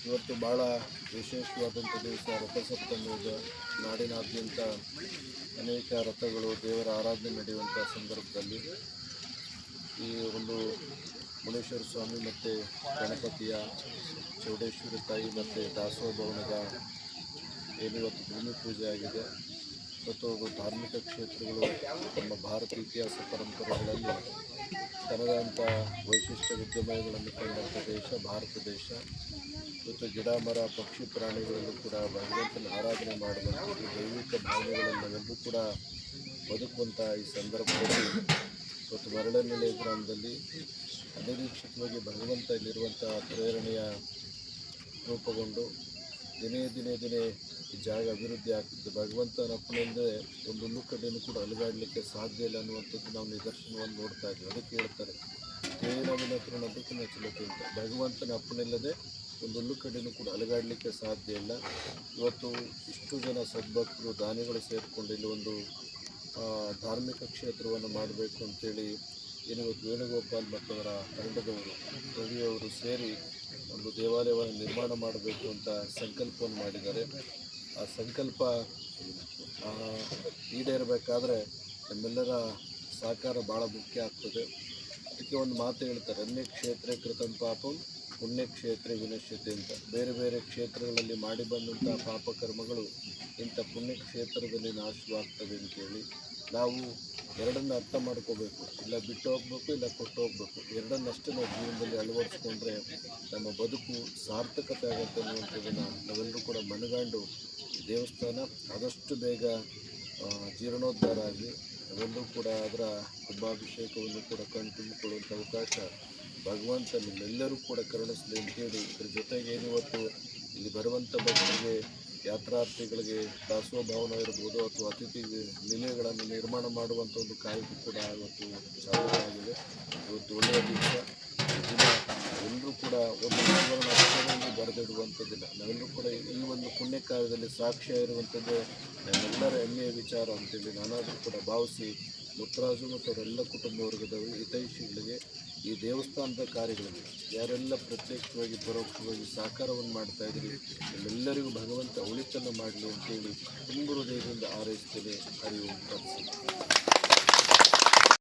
ಇವತ್ತು ಭಾಳ ವಿಶೇಷವಾದಂಥ ದಿವಸ ರಥಸಪ್ತಮಿಯ ನಾಡಿನಾದ್ಯಂತ ಅನೇಕ ರಥಗಳು ದೇವರ ಆರಾಧನೆ ನಡೆಯುವಂಥ ಸಂದರ್ಭದಲ್ಲಿ ಈ ಒಂದು ಮುನೇಶ್ವರ ಸ್ವಾಮಿ ಮತ್ತು ಗಣಪತಿಯ ಚೌಡೇಶ್ವರಿ ತಾಯಿ ಮತ್ತು ದಾಸೋಹ ಭವನದ ಏನಿವತ್ತು ಭೂಮಿ ಪೂಜೆ ಆಗಿದೆ. ಮತ್ತು ಧಾರ್ಮಿಕ ಕ್ಷೇತ್ರಗಳು ನಮ್ಮ ಭಾರತ ಇತಿಹಾಸ ಪರಂಪರೆಗಳಲ್ಲಿ ತನ್ನದಂಥ ವೈಶಿಷ್ಟ್ಯ ವಿದ್ಯಮಾನಗಳನ್ನು ಕಂಡಂಥ ದೇಶ ಭಾರತ ದೇಶ. ಮತ್ತು ಗಿಡ ಮರ ಪಕ್ಷಿ ಪ್ರಾಣಿಗಳಲ್ಲೂ ಕೂಡ ಭಗವಂತನ ಆರಾಧನೆ ಮಾಡುವಂಥದ್ದು ದೈವಿಕ ಭಾವನೆಗಳನ್ನೆಲ್ಲರೂ ಕೂಡ ಬದುಕುವಂಥ ಈ ಸಂದರ್ಭದಲ್ಲಿ ಇವತ್ತು ಮರಳನೆಲೆ ಗ್ರಾಮದಲ್ಲಿ ಅನಿರೀಕ್ಷಿತವಾಗಿ ಭಗವಂತ ಇಲ್ಲಿರುವಂಥ ಪ್ರೇರಣೆಯ ರೂಪುಗೊಂಡು ದಿನೇ ಈ ಜಾಗ ಅಭಿವೃದ್ಧಿ ಆಗ್ತಿದೆ. ಭಗವಂತನ ಅಪ್ಪಣೆಯಿಂದಲೇ ಒಂದು ಹುಲ್ಲು ಕಡ್ಡಿನೂ ಕೂಡ ಅಲುಗಾಡಲಿಕ್ಕೆ ಸಾಧ್ಯ ಇಲ್ಲ ಅನ್ನುವಂಥದ್ದು ನಾವು ನಿದರ್ಶನವನ್ನು ನೋಡ್ತಾ ಇದ್ದೀವಿ. ಅದಕ್ಕೆ ಹೇಳ್ತಾರೆ ದೇವರವಿನ ಅದಕ್ಕೂ ನಚ್ಚಲಕ್ಕೆ ಅಂತ. ಭಗವಂತನ ಅಪ್ಪಣೆಯಿಲ್ಲದೆ ಒಂದು ಹುಲ್ಲು ಕಡ್ಡಿನೂ ಕೂಡ ಅಲುಗಾಡಲಿಕ್ಕೆ ಸಾಧ್ಯ ಇಲ್ಲ. ಇವತ್ತು ಇಷ್ಟು ಜನ ಸದ್ಭಕ್ತರು ದಾನಿಗಳು ಸೇರಿಕೊಂಡು ಇಲ್ಲಿ ಒಂದು ಧಾರ್ಮಿಕ ಕ್ಷೇತ್ರವನ್ನು ಮಾಡಬೇಕು ಅಂತೇಳಿ ಏನಿವತ್ತು ವೇಣುಗೋಪಾಲ್ ಮತ್ತು ಅವರ ತಂಡದವರು ರವಿಯವರು ಸೇರಿ ಒಂದು ದೇವಾಲಯವನ್ನು ನಿರ್ಮಾಣ ಮಾಡಬೇಕು ಅಂತ ಸಂಕಲ್ಪವನ್ನು ಮಾಡಿದ್ದಾರೆ. ಆ ಸಂಕಲ್ಪ ಈಡೇರಬೇಕಾದ್ರೆ ನಮ್ಮೆಲ್ಲರ ಸಹಕಾರ ಭಾಳ ಮುಖ್ಯ ಆಗ್ತದೆ. ಅದಕ್ಕೆ ಒಂದು ಮಾತು ಹೇಳ್ತಾರೆ, ಅನ್ಯಕ್ಷೇತ್ರ ಕೃತಂ ಪಾಪಂ ಪುಣ್ಯಕ್ಷೇತ್ರ ವಿನಶ್ಯತೆ ಅಂತ. ಬೇರೆ ಬೇರೆ ಕ್ಷೇತ್ರಗಳಲ್ಲಿ ಮಾಡಿ ಬಂದಂಥ ಪಾಪಕರ್ಮಗಳು ಇಂಥ ಪುಣ್ಯಕ್ಷೇತ್ರದಲ್ಲಿ ನಾಶವಾಗ್ತವೆ ಅಂತೇಳಿ ನಾವು ಎರಡನ್ನು ಅರ್ಥ ಮಾಡ್ಕೋಬೇಕು. ಇಲ್ಲ ಬಿಟ್ಟು ಹೋಗ್ಬೇಕು, ಇಲ್ಲ ಕೊಟ್ಟು ಹೋಗ್ಬೇಕು. ಎರಡನ್ನಷ್ಟೇ ನಾವು ಜೀವನದಲ್ಲಿ ಅಳವಡಿಸ್ಕೊಂಡ್ರೆ ನಮ್ಮ ಬದುಕು ಸಾರ್ಥಕತೆ ಆಗುತ್ತೆ ಅನ್ನುವಂಥದ್ದನ್ನು ನಾವೆಲ್ಲರೂ ಕೂಡ ಮನಗಂಡು ದೇವಸ್ಥಾನ ಆದಷ್ಟು ಬೇಗ ಜೀರ್ಣೋದ್ಧಾರ ಆಗಲಿ, ನಾವೆಲ್ಲರೂ ಕೂಡ ಅದರ ಕುಂಭಾಭಿಷೇಕವನ್ನು ಕೂಡ ಕಣ್ತುಂಬಿಕೊಳ್ಳುವಂಥ ಅವಕಾಶ ಭಗವಂತ ನಿಮ್ಮೆಲ್ಲರೂ ಕೂಡ ಕರುಣಿಸಲಿ ಅಂತೇಳಿ ಇದ್ರ ಜೊತೆಗೆ ಏನಿವತ್ತು ಇಲ್ಲಿ ಬರುವಂಥ ಭಕ್ತರಿಗೆ ಯಾತ್ರಾರ್ಥಿಗಳಿಗೆ ದಾಸೋಹ ಭವನ ಇರ್ಬೋದು ಅಥವಾ ಅತಿಥಿ ನಿಲಯಗಳನ್ನು ನಿರ್ಮಾಣ ಮಾಡುವಂಥ ಒಂದು ಕಾಯ್ದೆ ಕೂಡ ಇವತ್ತು ಚಾಲನೆ ಆಗಿದೆ. ಇವತ್ತು ಒಳ್ಳೆಯ ದಿವಸ. ದಿನ ಎಲ್ಲರೂ ಕೂಡ ಒಂದು ಜೀವನ ಅಕ್ಷರವನ್ನು ಬರೆದಿಡುವಂಥದ್ದಿಲ್ಲ. ನಾವೆಲ್ಲರೂ ಕೂಡ ಈ ಒಂದು ಪುಣ್ಯ ಕಾರ್ಯದಲ್ಲಿ ಸಾಕ್ಷ್ಯ ಇರುವಂಥದ್ದೇ ನಮ್ಮೆಲ್ಲರ ಹೆಮ್ಮೆಯ ವಿಚಾರ ಅಂತೇಳಿ ನಾನಾದರೂ ಕೂಡ ಭಾವಿಸಿ ಮುತ್ತರಾಜು ಮತ್ತು ಅವರೆಲ್ಲ ಕುಟುಂಬ ವರ್ಗದ ಹಿತೈಷಿಗಳಿಗೆ ಈ ದೇವಸ್ಥಾನದ ಕಾರ್ಯಗಳಿಗೆ ಯಾರೆಲ್ಲ ಪ್ರತ್ಯಕ್ಷವಾಗಿ ಪರೋಕ್ಷವಾಗಿ ಸಹಕಾರವನ್ನು ಮಾಡ್ತಾಯಿದ್ರಿ ನಿಮ್ಮೆಲ್ಲರಿಗೂ ಭಗವಂತ ಒಳಿತನ್ನು ಮಾಡಲಿ ಅಂತೇಳಿ ತುಂಬ ಹೃದಯದಿಂದ ಹಾರೈಸ್ತೇನೆ. ಹರಿ ಓಂ ತತ್ಸತ್.